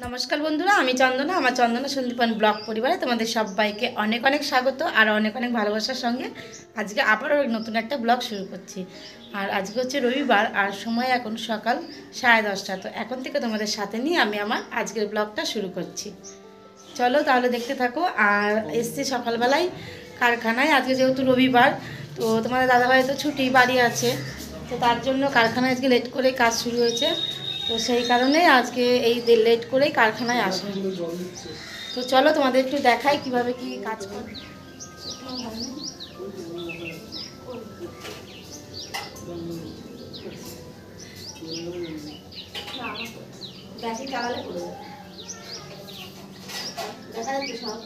নমস্কার বন্ধুরা, আমি চন্দনা। আমার চন্দনা সন্দীপন ব্লগ পরিবারে তোমাদের সবাইকে অনেক অনেক স্বাগত আর অনেক অনেক ভালোবাসার সঙ্গে আজকে আবারও নতুন একটা ব্লগ শুরু করছি। আর আজকে হচ্ছে রবিবার আর সময় এখন সকাল 10:30। তো এখন থেকে তোমাদের সাথে নিয়ে আমি আমার আজকের ব্লগটা শুরু করছি। চলো তাহলে দেখতে থাকো। আর এসছি সকালবেলায় কারখানায়, আজকে যেহেতু রবিবার, তো তোমাদের দাদাভাই তো ছুটি, বাড়ি আছে, তো তার জন্য কারখানায় আজকে লেট করে কাজ শুরু হয়েছে। তো সেই কারণে আজকে এই লেট করেই কারখানায় আসে। তো চলো তোমাদের একটু দেখাই কিভাবে কি কাজ করে। ব্যাটারি চালালে করে দেখা যাচ্ছে সব।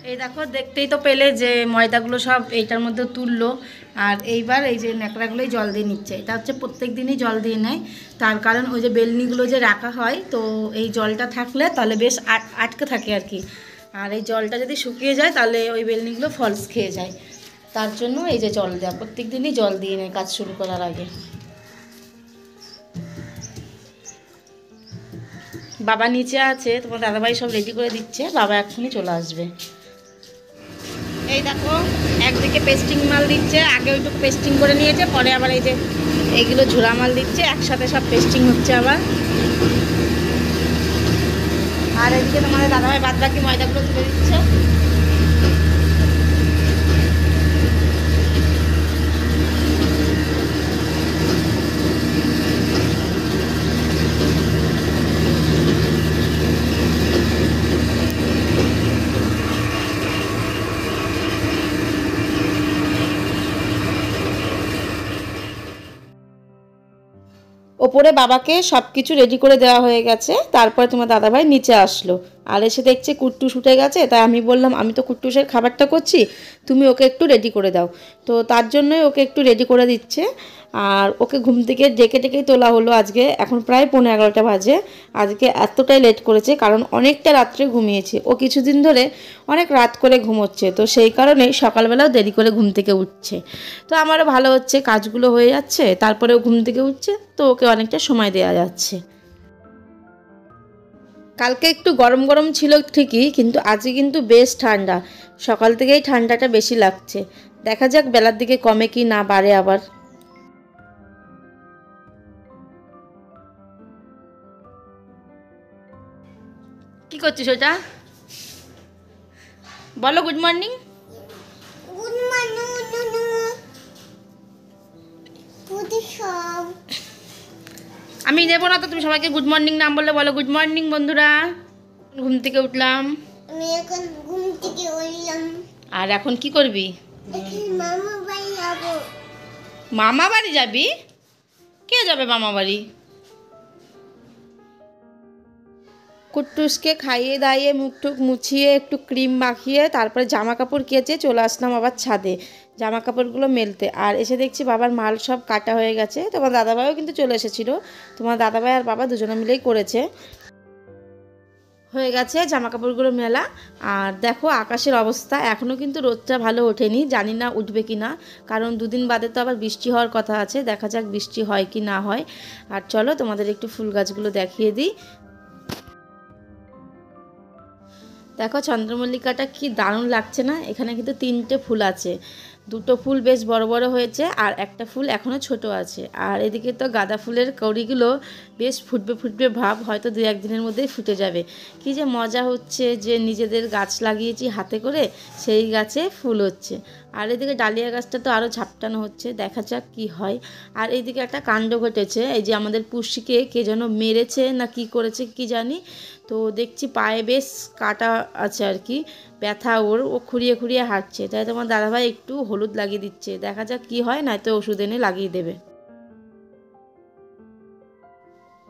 এই দেখো, দেখতেই তো পেলে যে ময়দাগুলো সব এইটার মধ্যে তুললো। আর এইবার এই যে ন্যাকড়াগুলোই জল দিয়ে নিচ্ছে। এটা হচ্ছে প্রত্যেক দিনই জল দিয়ে নেয়, তার কারণ ওই যে বেলনিগুলো যে রাখা হয়, তো এই জলটা থাকলে তাহলে বেশ আটকে থাকে আর কি। আর এই জলটা যদি শুকিয়ে যায় তাহলে ওই বেলনিগুলো ফলস খেয়ে যায়, তার জন্য এই যে জল দেওয়া, প্রত্যেক দিনই জল দিয়ে নেয় কাজ শুরু করার আগে। বাবা নিচে আছে, তোমার দাদাভাই সব রেডি করে দিচ্ছে, বাবা এখনই চলে আসবে। এই দেখো, একদিকে পেস্টিং মাল দিচ্ছে, আগে ওইটুকু পেস্টিং করে নিয়েছে, পরে আবার এই যে এইগুলো ঝোড়া মাল দিচ্ছে, একসাথে সব পেস্টিং হচ্ছে আবার। আর এদিকে তোমাদের দাদাভাই বাদ বাকি ময়দাগুলো তুলে দিচ্ছে। ওপরে বাবাকে সব কিছু রেডি করে দেওয়া হয়ে গেছে, তারপরে তোমার দাদাভাই নিচে আসলো। আর এসে দেখছে কুট্টুস উঠে গেছে, তাই আমি বললাম আমি তো কুট্টুসের খাবারটা করছি, তুমি ওকে একটু রেডি করে দাও। তো তার জন্যই ওকে একটু রেডি করে দিচ্ছে। আর ওকে ঘুম থেকে ডেকে ডেকেই তোলা হলো আজকে। এখন প্রায় 11:30 বাজে। আজকে এতটাই লেট করেছে কারণ অনেকটা রাত্রে ঘুমিয়েছে। ও কিছুদিন ধরে অনেক রাত করে ঘুমোচ্ছে, তো সেই কারণেই সকালবেলাও দেরি করে ঘুম থেকে উঠছে। তো আমারও ভালো হচ্ছে, কাজগুলো হয়ে যাচ্ছে, তারপরেও ঘুম থেকে উঠছে, তো ওকে অনেকটা সময় দেওয়া যাচ্ছে। কালকে একটু গরম গরম ছিল ঠিকই, কিন্তু আজকে কিন্তু বেশ ঠান্ডা। সকাল থেকেই ঠান্ডাটা বেশি লাগছে। দেখা যাক বেলার দিকে কমে কি না বাড়ে আবার। কি করছিস ওটা? বলো গুড মর্নিং। গুড মর্নিং সব। আমি দেবো না তো, তুমি সবাইকে গুড মর্নিং নাম বললে বলো গুড মর্নিং বন্ধুরা। ঘুম থেকে উঠলাম। আমি এখন ঘুম থেকে উঠলাম। আর এখন কি করবি? এখন মামা বাড়ি যাবো। মামা বাড়ি যাবি? কে যাবে মামা বাড়ি? কুট্টুসকে খাইয়ে দাইয়ে মুখ টুক মুছিয়ে একটু ক্রিম মাখিয়ে তারপরে জামা কাপড় কেচে চলে আসলাম আবার ছাদে জামা কাপড়গুলো মেলতে। আর এসে দেখছি বাবার মাল সব কাটা হয়ে গেছে। তোমার দাদাভাইও কিন্তু চলে এসেছিলো। তোমার দাদাভাই আর বাবা দুজনে মিলেই করেছে। হয়ে গেছে জামা কাপড়গুলো মেলা। আর দেখো আকাশের অবস্থা, এখনও কিন্তু রোদটা ভালো ওঠেনি, জানি না উঠবে কি না, কারণ দুদিন বাদে তো আবার বৃষ্টি হওয়ার কথা আছে। দেখা যাক বৃষ্টি হয় কি না হয়। আর চলো তোমাদের একটু ফুল গাছগুলো দেখিয়ে দিই। দেখো চন্দ্রমল্লিকাটা কি দারুণ লাগছে না? এখানে কিন্তু 3টে ফুল আছে। দুটো ফুল বেশ বড় বড় হয়েছে আর একটা ফুল এখনও ছোট আছে। আর এদিকে তো গাঁদা ফুলের কড়িগুলো বেশ ফুটবে ফুটবে ভাব, হয়তো 2-1 দিনের মধ্যেই ফুটে যাবে। কি যে মজা হচ্ছে যে নিজেদের গাছ লাগিয়েছি হাতে করে, সেই গাছে ফুল হচ্ছে। আর এদিকে ডালিয়া গাছটা তো আরও ঝাপটানো হচ্ছে, দেখা যাক কি হয়। আর এইদিকে একটা কাণ্ড ঘটেছে, এই যে আমাদের পুষিকে কে যেন মেরেছে না কি করেছে কি জানি, তো দেখছি পায়ে বেশ কাটা আছে আর কি, ব্যথা ওর, ও খুঁড়িয়ে খুঁড়িয়ে হাঁটছে। তাই তোমার দাদাভাই একটু হলুদ লাগিয়ে দিচ্ছে, দেখা যাক কি হয়, নয়তো ওষুধ এনে লাগিয়ে দেবে।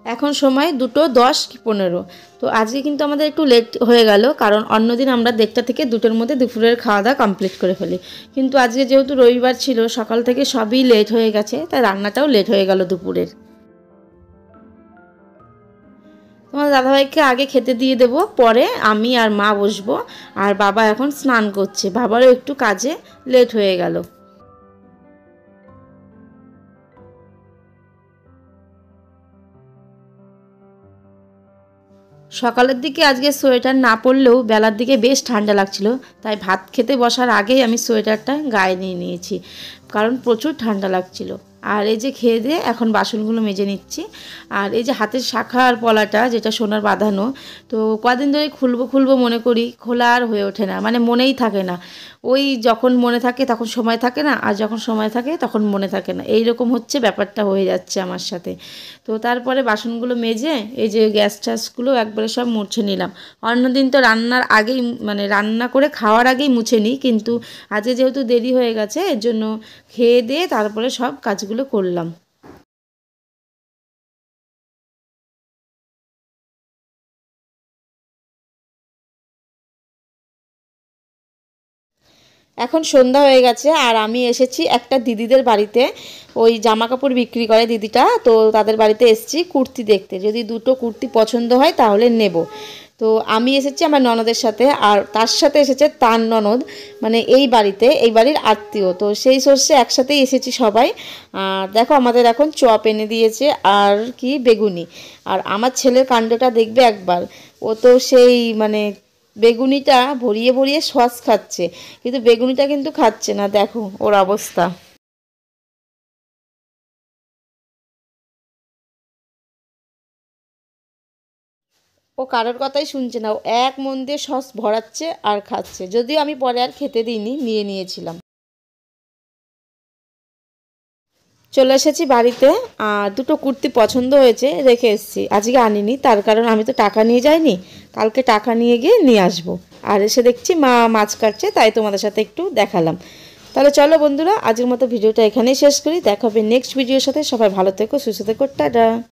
এখন সময় 2:10 কি 15। তো আজকে কিন্তু আমাদের একটু লেট হয়ে গেল, কারণ অন্যদিন আমরা 1:30 থেকে 2টোর মধ্যে দুপুরের খাওয়া দাওয়া কমপ্লিট করে ফেলি। কিন্তু আজকে যেহেতু রবিবার ছিল, সকাল থেকে সবই লেট হয়ে গেছে, তাই রান্নাটাও লেট হয়ে গেল দুপুরের। তোমার দাদাভাইকে আগে খেতে দিয়ে দেবো, পরে আমি আর মা বসবো। আর বাবা এখন স্নান করছে, বাবারও একটু কাজে লেট হয়ে গেল। সকালের দিকে আজকে সোয়েটার না পরলেও বেলার দিকে বেশ ঠান্ডা লাগছিল, তাই ভাত খেতে বসার আগেই আমি সোয়েটারটা গায়ে নিয়ে নিয়েছি, কারণ প্রচুর ঠান্ডা লাগছিল। আর এই যে খেয়ে দিয়ে এখন বাসনগুলো মেজে নিচ্ছি। আর এই যে হাতের শাখা আর পলাটা যেটা সোনার বাঁধানো, তো কদিন ধরে খুলবো মনে করি, খোলা আর হয়ে ওঠে না, মানে মনেই থাকে না। ওই যখন মনে থাকে তখন সময় থাকে না, আর যখন সময় থাকে তখন মনে থাকে না, এই রকম হচ্ছে ব্যাপারটা হয়ে যাচ্ছে আমার সাথে। তো তারপরে বাসনগুলো মেজে এই যে গ্যাস ট্যাসগুলো একবারে সব মুছে নিলাম। অন্যদিন তো রান্নার আগেই, মানে রান্না করে খাওয়ার আগেই মুছে নিই, কিন্তু আজকে যেহেতু দেরি হয়ে গেছে এর জন্য খেয়ে দিয়ে তারপরে সব কাজগুলো করলাম। এখন সন্ধ্যা হয়ে গেছে আর আমি এসেছি একটা দিদিদের বাড়িতে, ওই জামা কাপড় বিক্রি করে দিদিটা, তো তাদের বাড়িতে এসেছি কুর্তি দেখতে, যদি দুটো কুর্তি পছন্দ হয় তাহলে নেব। তো আমি এসেছি আমার ননদের সাথে, আর তার সাথে এসেছে তার ননদ, মানে এই বাড়িতে, এই বাড়ির আত্মীয়, তো সেই সোর্সে একসাথেই এসেছি সবাই। আর দেখো আমাদের এখন চপ এনে দিয়েছে আর কি বেগুনি। আর আমার ছেলের কাণ্ডটা দেখবে একবার, ও তো সেই মানে বেগুনিটা ভরিয়ে ভরিয়ে সস খাচ্ছে, কিন্তু বেগুনিটা কিন্তু খাচ্ছে না, দেখো ওর অবস্থা। ও কারোর কথাই শুনছে না, ও এক মন দিয়ে সস ভরাচ্ছে আর খাচ্ছে, যদিও আমি পরে আর খেতে দিইনি, নিয়ে নিয়েছিলাম। চলে এসেছি বাড়িতে, আর দুটো কুর্তি পছন্দ হয়েছে রেখে এসেছি, আজকে আনিনি, তার কারণ আমি তো টাকা নিয়ে যাইনি, কালকে টাকা নিয়ে গিয়ে নিয়ে আসবো। আর এসে দেখছি মা মাছ কাটছে, তাই তোমাদের সাথে একটু দেখালাম। তাহলে চলো বন্ধুরা, আজকের মতো ভিডিওটা এখানেই শেষ করি, দেখা হবে নেক্সট ভিডিওর সাথে। সবাই ভালো থেকো, সুস্থ থেকো, টাটা।